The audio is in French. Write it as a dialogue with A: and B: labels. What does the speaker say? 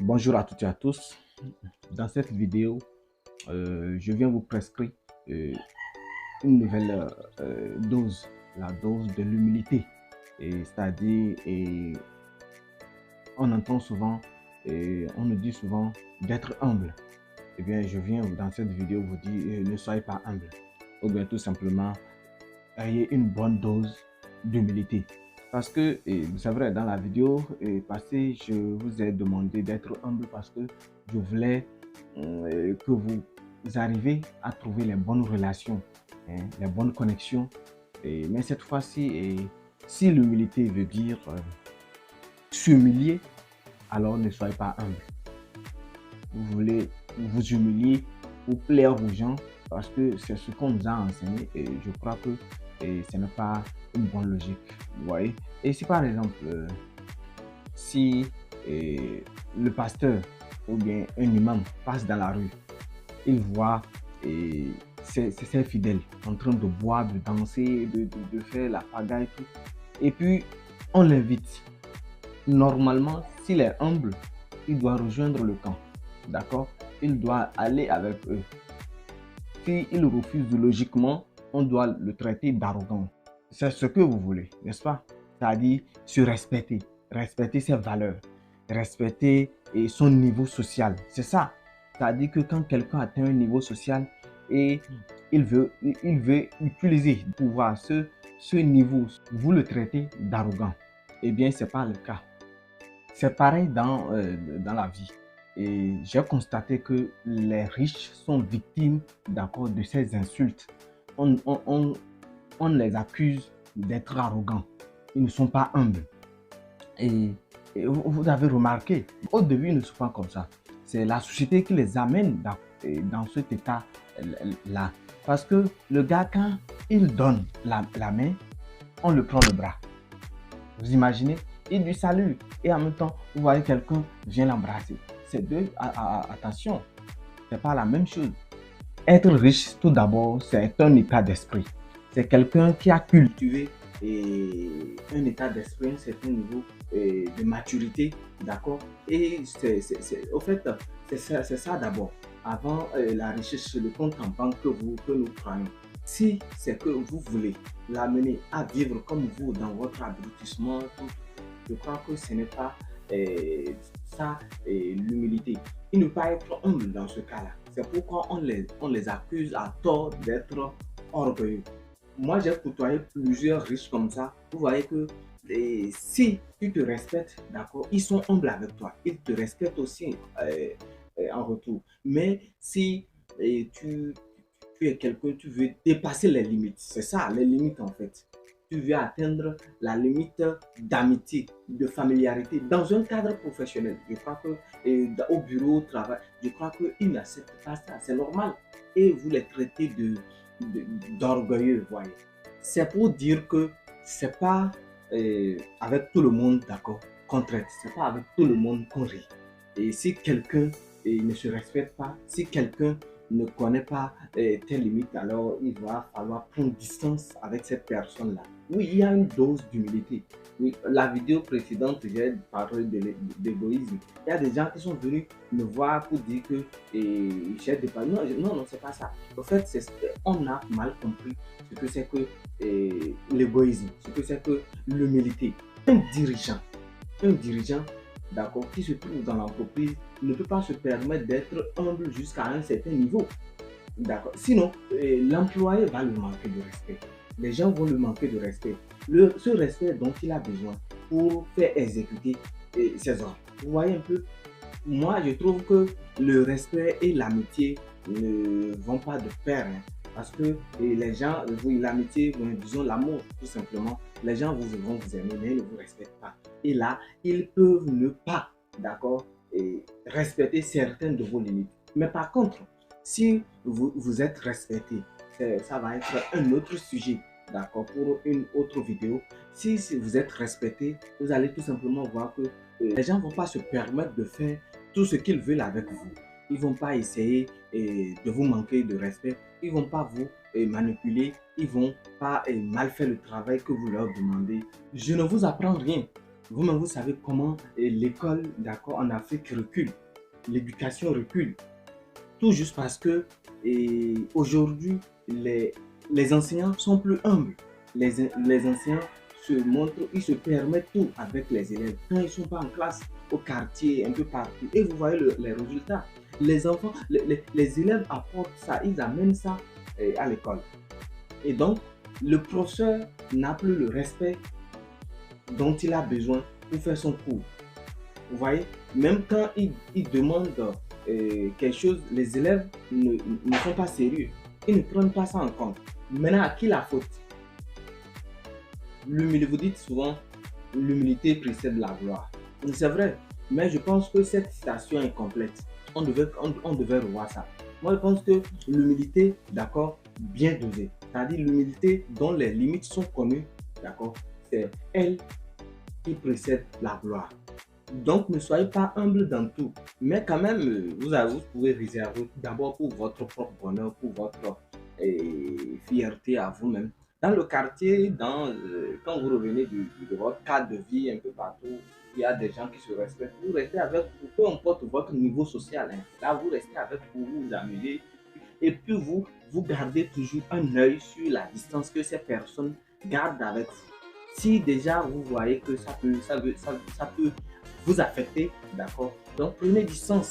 A: Bonjour à toutes et à tous. Dans cette vidéo, je viens vous prescrire euh, une nouvelle dose, la dose de l'humilité. C'est-à-dire, on entend souvent, on nous dit souvent d'être humble. Eh bien, je viens dans cette vidéo vous dire, ne soyez pas humble. Ou bien tout simplement, ayez une bonne dose d'humilité. Parce que, c'est vrai, dans la vidéo passée, je vous ai demandé d'être humble parce que je voulais que vous arrivez à trouver les bonnes relations, les bonnes connexions. Mais cette fois-ci, si l'humilité veut dire s'humilier, alors ne soyez pas humble. Vous voulez vous humilier pour plaire aux gens parce que c'est ce qu'on nous a enseigné et je crois que ce n'est pas une bonne logique. Vous voyez? Et si par exemple, si le pasteur ou bien un imam passe dans la rue, il voit ses fidèles en train de boire, de danser, de faire la pagaille, tout. Et puis, on l'invite. Normalement, s'il est humble, il doit rejoindre le camp. D'accord? Il doit aller avec eux. S'il refuse, logiquement, on doit le traiter d'arrogant. C'est ce que vous voulez, n'est-ce pas? C'est-à-dire se respecter, respecter ses valeurs, respecter son niveau social. C'est ça. C'est-à-dire que quand quelqu'un atteint un niveau social et il veut utiliser le pouvoir, ce niveau, vous le traitez d'arrogant. Eh bien, ce n'est pas le cas. C'est pareil dans la vie. Et j'ai constaté que les riches sont victimes d'accord, de ces insultes. On les accuse d'être arrogants. Ils ne sont pas humbles. Et, vous avez remarqué, au début, ils ne sont pas comme ça. C'est la société qui les amène dans cet état-là. Parce que le gars, quand il donne la main, on le prend le bras. Vous imaginez? Il lui salue et en même temps, vous voyez quelqu'un vient l'embrasser. C'est deux, attention, c'est pas la même chose. Être riche, tout d'abord, c'est un état d'esprit. C'est quelqu'un qui a cultivé un état d'esprit, un certain niveau de maturité, d'accord? Et au fait, c'est ça d'abord. Avant la richesse, le compte en banque que nous prenons. Si c'est que vous voulez l'amener à vivre comme vous dans votre abrutissement, je crois que ce n'est pas ça l'humilité. Il ne peut pas être humble dans ce cas-là. C'est pourquoi on les accuse à tort d'être orgueilleux. Moi, j'ai côtoyé plusieurs riches comme ça. Vous voyez que si tu te respectes, d'accord, ils sont humbles avec toi. Ils te respectent aussi en retour. Mais si tu es quelqu'un, tu veux dépasser les limites. C'est ça, les limites en fait. Tu veux atteindre la limite d'amitié, de familiarité dans un cadre professionnel. Je crois que au bureau, au travail, je crois qu'ils n'acceptent pas ça. C'est normal. Et vous les traitez d'orgueilleux, voyez. C'est pour dire que c'est pas avec tout le monde, d'accord, qu'on traite. C'est pas avec tout le monde qu'on rit. Et si quelqu'un ne se respecte pas, si quelqu'un ne connaît pas tes limites, alors il va falloir prendre distance avec cette personne-là. Oui, il y a une dose d'humilité. Oui, la vidéo précédente, j'ai parlé d'égoïsme. Il y a des gens qui sont venus me voir pour dire que j'ai dépassé. Non, non, c'est pas ça. En fait, on a mal compris ce que c'est que l'égoïsme, ce que c'est que l'humilité. Un dirigeant, d'accord, qui se trouve dans l'entreprise ne peut pas se permettre d'être humble jusqu'à un certain niveau. D'accord. Sinon, l'employé va lui manquer de respect. Les gens vont lui manquer de respect. Ce respect dont il a besoin pour faire exécuter ses ordres. Vous voyez un peu? Moi, je trouve que le respect et l'amitié ne vont pas de pair. Parce que les gens, l'amitié, disons l'amour, tout simplement, les gens vont vous aimer, mais ils ne vous respectent pas. Et là, ils peuvent ne pas, d'accord, respecter certaines de vos limites. Mais par contre, si vous êtes respecté, ça va être un autre sujet, d'accord, pour une autre vidéo. Si vous êtes respecté, vous allez tout simplement voir que les gens ne vont pas se permettre de faire tout ce qu'ils veulent avec vous. Ils ne vont pas essayer de vous manquer de respect. Ils ne vont pas vous manipuler. Ils ne vont pas mal faire le travail que vous leur demandez. Je ne vous apprends rien. Vous-même, vous savez comment l'école, d'accord, en Afrique recule. L'éducation recule. Tout juste parce que aujourd'hui, les enseignants sont plus humbles. Les enseignants se montrent, ils se permettent tout avec les élèves. Quand ils ne sont pas en classe, au quartier, un peu partout. Et vous voyez les résultats. Les enfants, les élèves apportent ça, ils amènent ça à l'école. Et donc, le professeur n'a plus le respect dont il a besoin pour faire son cours. Vous voyez, même quand il demande quelque chose, les élèves ne sont pas sérieux. Ils ne prennent pas ça en compte. Maintenant, à qui la faute? L'humilité, vous dites souvent, l'humilité précède la gloire. C'est vrai, mais je pense que cette citation est complète. On devait revoir ça. Moi, je pense que l'humilité, d'accord, bien dosée, c'est-à-dire l'humilité dont les limites sont connues, d'accord, c'est elle qui précède la gloire. Donc, ne soyez pas humble dans tout. Mais quand même, vous pouvez réserver d'abord pour votre propre bonheur, pour votre fierté à vous-même. Dans le quartier, quand vous revenez de votre cadre de vie un peu partout, il y a des gens qui se respectent. Vous restez avec, peu importe votre niveau social. Hein. Là, vous restez avec pour vous amuser. Et puis, vous gardez toujours un œil sur la distance que ces personnes gardent avec vous. Si déjà vous voyez que ça peut vous affecter, d'accord? Donc prenez distance.